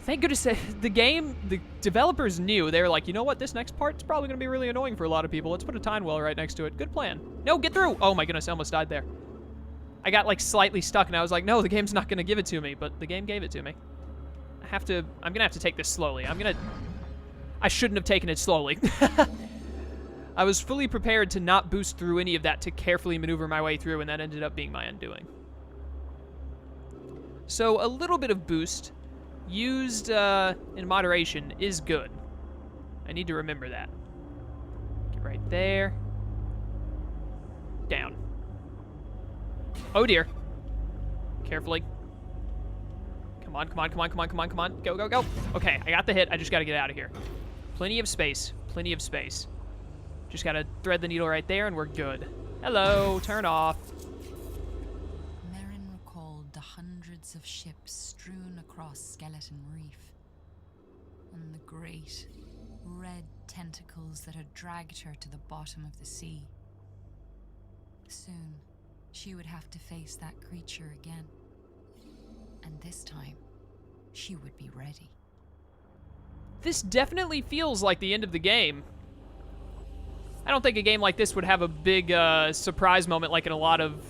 Thank goodness the developers knew. They were like, you know what? This next part's probably going to be really annoying for a lot of people. Let's put a time well right next to it. Good plan. No, get through. Oh my goodness, I almost died there. I got like slightly stuck and I was like, no, the game's not going to give it to me, but the game gave it to me. I'm going to have to take this slowly. I shouldn't have taken it slowly. I was fully prepared to not boost through any of that, to carefully maneuver my way through, and that ended up being my undoing. So a little bit of boost used in moderation is good. I need to remember that. Get right there. Down. Oh dear. Carefully. Come on, come on, come on, come on, come on, come on. Go, go, go. Okay, I got the hit. I just got to get out of here. Plenty of space. Plenty of space. Just got to thread the needle right there and we're good. Hello, turn off. Merryn recalled the hundreds of ships strewn across Skeleton Reef, and the great, red tentacles that had dragged her to the bottom of the sea. Soon, she would have to face that creature again. And this time, she would be ready. This definitely feels like the end of the game. I don't think a game like this would have a big surprise moment like in a lot of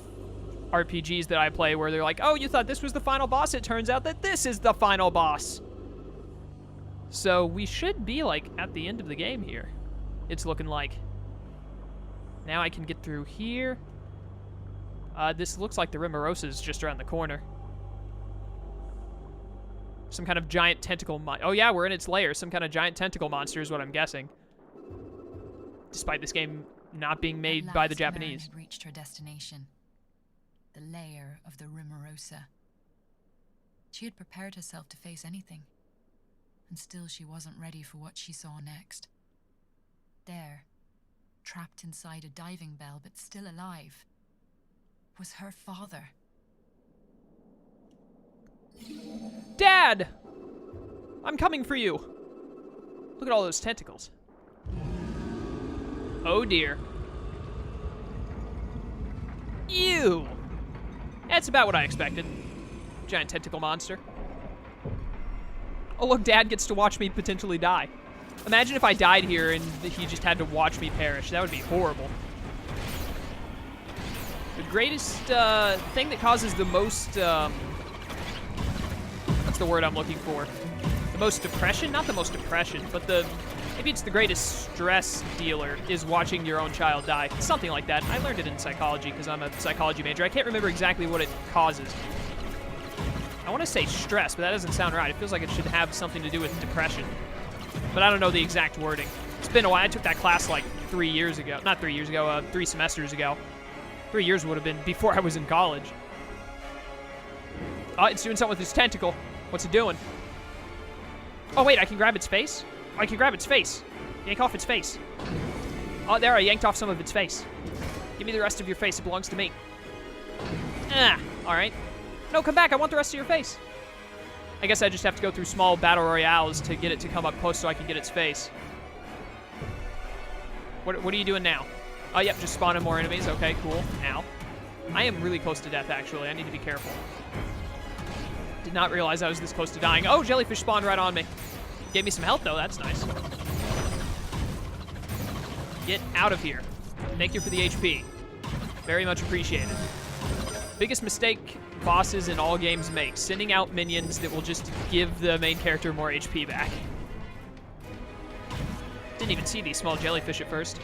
RPGs that I play where they're like, oh, you thought this was the final boss? It turns out that this is the final boss. So we should be like at the end of the game here. It's looking like. Now I can get through here. This looks like the Rimorosa is just around the corner. Some kind of giant tentacle oh yeah, we're in its lair. Some kind of giant tentacle monster is what I'm guessing. Despite this game not being made by the Japanese. Merryn had reached her destination, the lair of the Rimorosa. She had prepared herself to face anything, and still she wasn't ready for what she saw next. There, trapped inside a diving bell but still alive, was her father. Dad! I'm coming for you. Look at all those tentacles. Oh dear. Ew! That's about what I expected. Giant tentacle monster. Oh look, Dad gets to watch me potentially die. Imagine if I died here and he just had to watch me perish. That would be horrible. The greatest thing that causes the most, what's the word I'm looking for? The most depression? Not the most depression, but maybe it's the greatest stress dealer is watching your own child die. Something like that. I learned it in psychology because I'm a psychology major. I can't remember exactly what it causes. I want to say stress, but that doesn't sound right. It feels like it should have something to do with depression. But I don't know the exact wording. It's been a while. I took that class like 3 years ago. Not 3 years ago, 3 semesters ago. 3 years would have been before I was in college. Oh, it's doing something with its tentacle. What's it doing? Oh, wait, I can grab its face? I can grab its face. Yank off its face. Oh, there, I yanked off some of its face. Give me the rest of your face. It belongs to me. Ah, all right. No, come back. I want the rest of your face. I guess I just have to go through small battle royales to get it to come up close so I can get its face. What are you doing now? Oh, yep, just spawning more enemies. Okay, cool. Ow. I am really close to death, actually. I need to be careful. Did not realize I was this close to dying. Oh, jellyfish spawned right on me. Gave me some health, though. That's nice. Get out of here. Thank you for the HP. Very much appreciated. Biggest mistake bosses in all games make. Sending out minions that will just give the main character more HP back. Didn't even see these small jellyfish at first.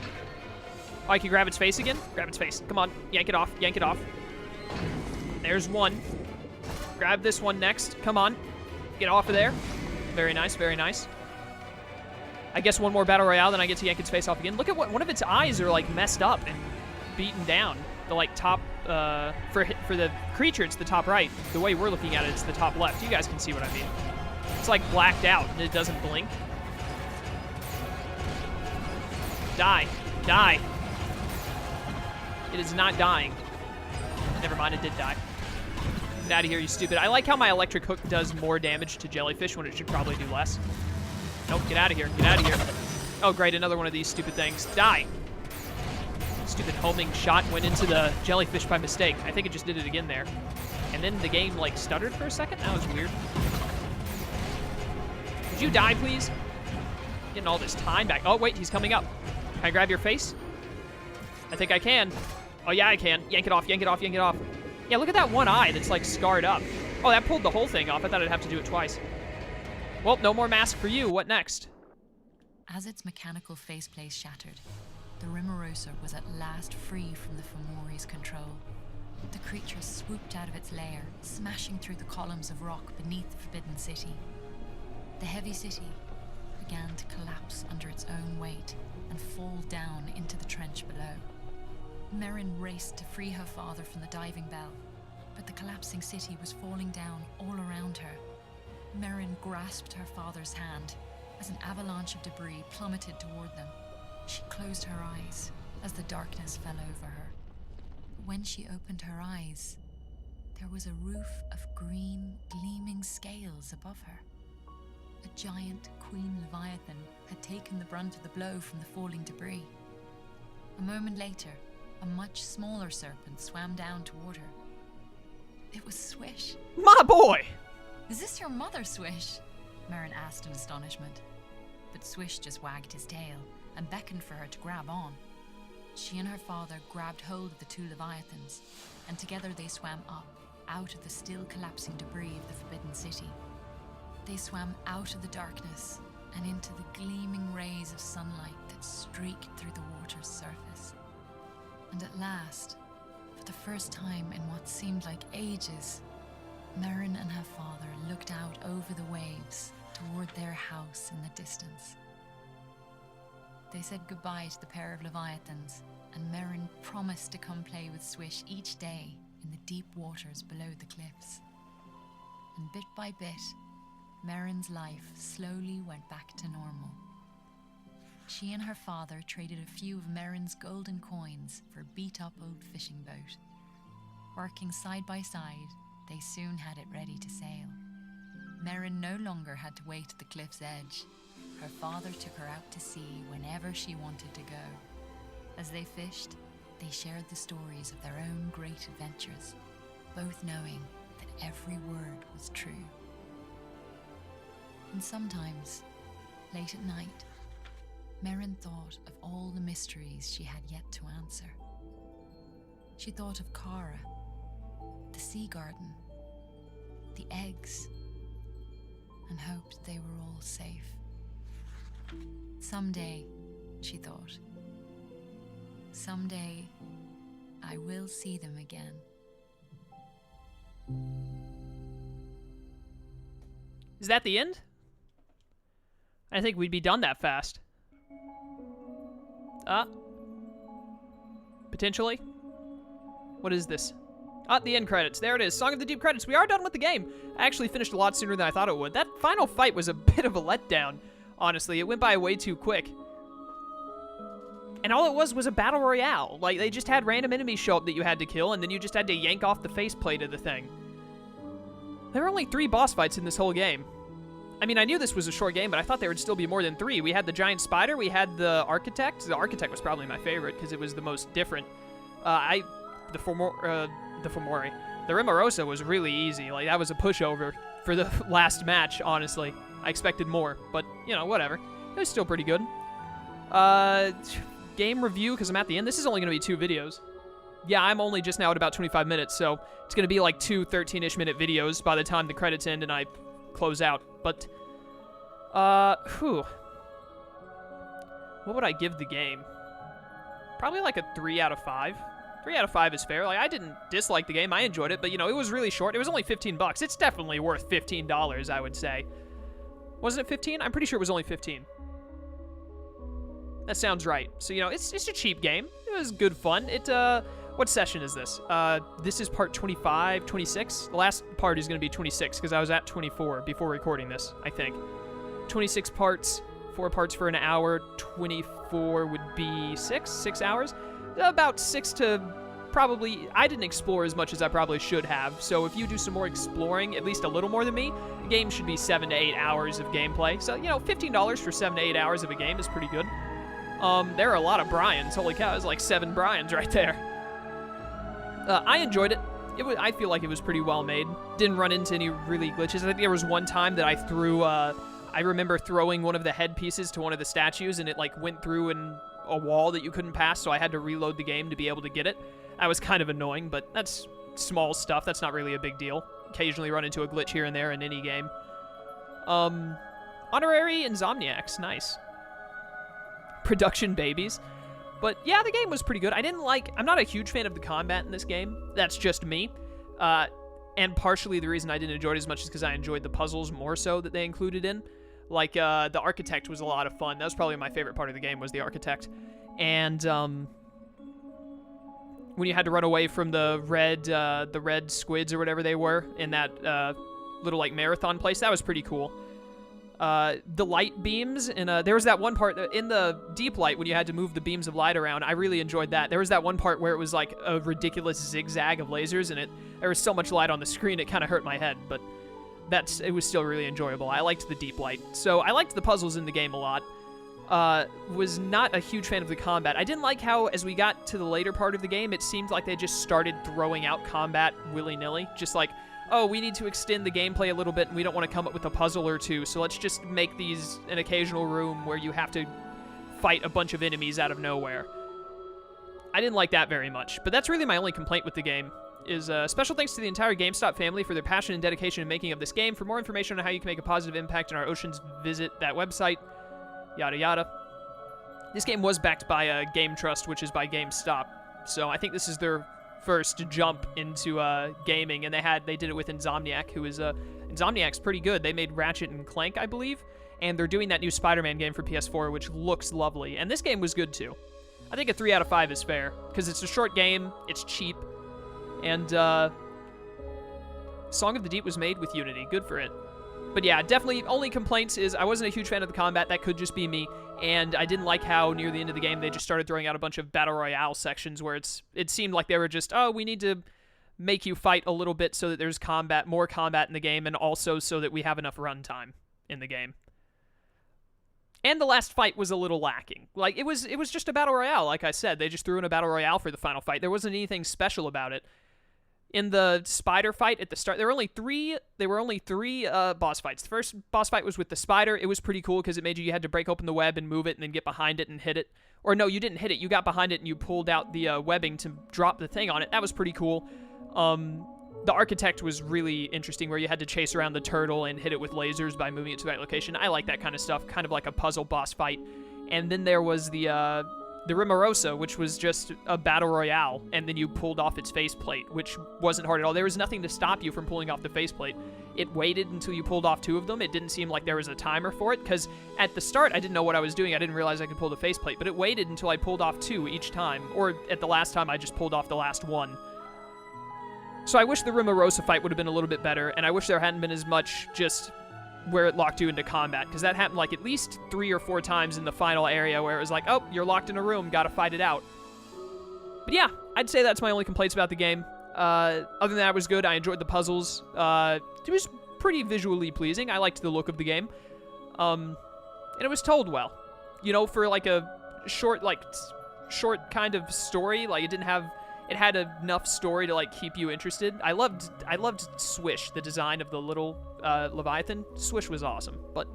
Oh, I can grab its face again? Grab its face. Come on. Yank it off. Yank it off. There's one. Grab this one next. Come on. Get off of there. Very nice. Very nice. I guess one more battle royale, then I get to yank its face off again. Look at what one of its eyes are like messed up and beaten down. The like top for the creature, it's the top right. The way we're looking at it, it's the top left. You guys can see what I mean. It's like blacked out and it doesn't blink. Die. Die. It is not dying. Never mind, it did die. Get out of here, you stupid. I like how my electric hook does more damage to jellyfish when it should probably do less. Nope, get out of here. Get out of here. Oh, great, another one of these stupid things. Die. Stupid homing shot went into the jellyfish by mistake. I think it just did it again there. And then the game, like, stuttered for a second? That was weird. you die, please? Getting all this time back. Oh, wait, he's coming up. Can I grab your face? I think I can. Oh, yeah, I can. Yank it off, yank it off, yank it off. Yeah, look at that one eye that's, like, scarred up. Oh, that pulled the whole thing off. I thought I'd have to do it twice. Well, no more mask for you. What next? As its mechanical faceplate shattered, the Rimorosa was at last free from the Fomori's control. The creature swooped out of its lair, smashing through the columns of rock beneath the Forbidden City. The heavy city began to collapse under its own weight and fall down into the trench below. Merryn raced to free her father from the diving bell, but the collapsing city was falling down all around her. Merryn grasped her father's hand as an avalanche of debris plummeted toward them. She closed her eyes as the darkness fell over her. When she opened her eyes, there was a roof of green, gleaming scales above her. A giant queen leviathan had taken the brunt of the blow from the falling debris. A moment later, a much smaller serpent swam down toward her. It was Swish. My boy! "Is this your mother, Swish?" Merryn asked in astonishment. But Swish just wagged his tail and beckoned for her to grab on. She and her father grabbed hold of the two leviathans, and together they swam up, out of the still collapsing debris of the Forbidden City. They swam out of the darkness and into the gleaming rays of sunlight that streaked through the water's surface. And at last, for the first time in what seemed like ages, Merryn and her father looked out over the waves toward their house in the distance. They said goodbye to the pair of leviathans, and Merryn promised to come play with Swish each day in the deep waters below the cliffs. And bit by bit, Merryn's life slowly went back to normal. She and her father traded a few of Merryn's golden coins for a beat-up old fishing boat. Working side by side, they soon had it ready to sail. Merryn no longer had to wait at the cliff's edge. Her father took her out to sea whenever she wanted to go. As they fished, they shared the stories of their own great adventures, both knowing that every word was true. And sometimes, late at night, Merryn thought of all the mysteries she had yet to answer. She thought of Kara, the sea garden, the eggs, and hoped they were all safe. Someday, she thought, someday I will see them again. Is that the end? I think we'd be done that fast. Potentially? What is this? The end credits. There it is. Song of the Deep credits. We are done with the game. I actually finished a lot sooner than I thought it would. That final fight was a bit of a letdown, honestly. It went by way too quick. And all it was a battle royale. Like, they just had random enemies show up that you had to kill, and then you just had to yank off the faceplate of the thing. There were only 3 boss fights in this whole game. I mean, I knew this was a short game, but I thought there would still be more than 3. We had the giant spider, we had the architect. The architect was probably my favorite, because it was the most different. The Fomori. The Rimorosa was really easy. Like, that was a pushover for the last match, honestly. I expected more, but, you know, whatever. It was still pretty good. Game review, because I'm at the end. This is only going to be 2 videos. Yeah, I'm only just now at about 25 minutes, so it's going to be like 2 13-ish minute videos by the time the credits end and I close out. But, what would I give the game? Probably like a 3 out of 5. 3 out of 5 is fair. Like, I didn't dislike the game. I enjoyed it, but, you know, it was really short. It was only $15. It's definitely worth $15, I would say. Wasn't it 15? I'm pretty sure it was only 15. That sounds right. So, you know, it's a cheap game. It was good fun. What session is this? This is part 25, 26. The last part is going to be 26, because I was at 24 before recording this, I think. 26 parts, 4 parts for an hour, 24 would be 6 hours. About 6 to probably, I didn't explore as much as I probably should have, so if you do some more exploring, at least a little more than me, the game should be 7 to 8 hours of gameplay. So, you know, $15 for 7 to 8 hours of a game is pretty good. There are a lot of Bryans. Holy cow, there's like 7 Bryans right there. I enjoyed it. I feel like it was pretty well made. Didn't run into any really glitches. I think there was one time that I threw I remember throwing one of the headpieces to one of the statues, and it, like, went through a wall that you couldn't pass, so I had to reload the game to be able to get it. That was kind of annoying, but that's small stuff. That's not really a big deal. Occasionally run into a glitch here and there in any game. Honorary Insomniacs. Nice. Production babies. But yeah, the game was pretty good. I'm not a huge fan of the combat in this game. That's just me. And partially the reason I didn't enjoy it as much is because I enjoyed the puzzles more so that they included in. Like, the architect was a lot of fun. That was probably my favorite part of the game, was the architect. And, when you had to run away from the red squids or whatever they were in that, little, like, marathon place, that was pretty cool. The light beams, and there was that one part in the deep light when you had to move the beams of light around. I really enjoyed that. There was that one part where it was like a ridiculous zigzag of lasers, and there was so much light on the screen it kind of hurt my head, but it was still really enjoyable. I liked the deep light. So I liked the puzzles in the game a lot. Was not a huge fan of the combat. I didn't like how, as we got to the later part of the game, it seemed like they just started throwing out combat willy-nilly. Just like, oh, we need to extend the gameplay a little bit, and we don't want to come up with a puzzle or two, so let's just make these an occasional room where you have to fight a bunch of enemies out of nowhere. I didn't like that very much, but that's really my only complaint with the game. Special thanks to the entire GameStop family for their passion and dedication in making of this game. For more information on how you can make a positive impact on our oceans, visit that website. Yada yada. This game was backed by Game Trust, which is by GameStop, so I think this is their first jump into gaming, and they did it with Insomniac, who is Insomniac's pretty good. They made Ratchet and Clank, I believe, and they're doing that new Spider-Man game for PS4, which looks lovely, and this game was good too. I think a 3 out of 5 is fair, because it's a short game, it's cheap, and Song of the Deep was made with Unity. Good for it. But yeah, definitely only complaints is I wasn't a huge fan of the combat. That could just be me. And I didn't like how near the end of the game they just started throwing out a bunch of Battle Royale sections where it seemed like they were just, oh, we need to make you fight a little bit so that there's more combat in the game, and also so that we have enough runtime in the game. And the last fight was a little lacking. Like, it was just a Battle Royale, like I said. They just threw in a Battle Royale for the final fight. There wasn't anything special about it. In the spider fight at the start, there were only three boss fights. The first boss fight was with the spider. It was pretty cool because it made you had to break open the web and move it and then get behind it and hit it. Or no, you didn't hit it. You got behind it and you pulled out the webbing to drop the thing on it. That was pretty cool. The architect was really interesting, where you had to chase around the turtle and hit it with lasers by moving it to the right location. I like that kind of stuff, kind of like a puzzle boss fight. And then there was the Rimorosa, which was just a battle royale, and then you pulled off its faceplate, which wasn't hard at all. There was nothing to stop you from pulling off the faceplate. It waited until you pulled off 2 of them. It didn't seem like there was a timer for it, because at the start, I didn't know what I was doing. I didn't realize I could pull the faceplate, but it waited until I pulled off 2 each time, or at the last time, I just pulled off the last 1. So I wish the Rimorosa fight would have been a little bit better, and I wish there hadn't been as much just where it locked you into combat, because that happened like at least 3 or 4 times in the final area where it was like, oh, you're locked in a room, gotta fight it out. But yeah, I'd say that's my only complaints about the game. Other than that, it was good. I enjoyed the puzzles. It was pretty visually pleasing. I liked the look of the game. And it was told well. You know, for like a short kind of story, like it had enough story to like keep you interested. I loved Swish, the design of the little Leviathan. Swish was awesome. But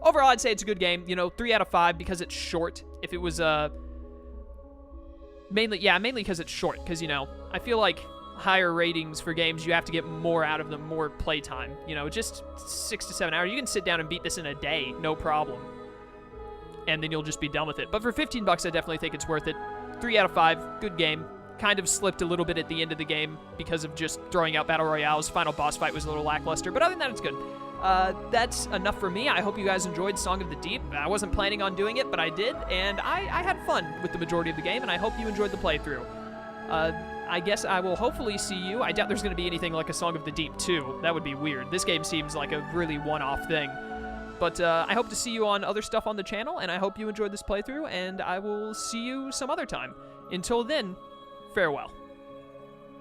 overall, I'd say it's a good game. You know, 3 out of 5 because it's short. If it was mainly because it's short. Because, you know, I feel like higher ratings for games, you have to get more out of them, more playtime. You know, just 6 to 7 hours. You can sit down and beat this in a day, no problem. And then you'll just be done with it. But for $15, I definitely think it's worth it. 3 out of 5, good game. Kind of slipped a little bit at the end of the game because of just throwing out Battle Royales. Final boss fight was a little lackluster, but other than that, it's good. That's enough for me. I hope you guys enjoyed Song of the Deep. I wasn't planning on doing it, but I did, and I had fun with the majority of the game, and I hope you enjoyed the playthrough. I guess I will hopefully see you. I doubt there's going to be anything like a Song of the Deep 2. That would be weird. This game seems like a really one-off thing. But I hope to see you on other stuff on the channel, and I hope you enjoyed this playthrough, and I will see you some other time. Until then, farewell.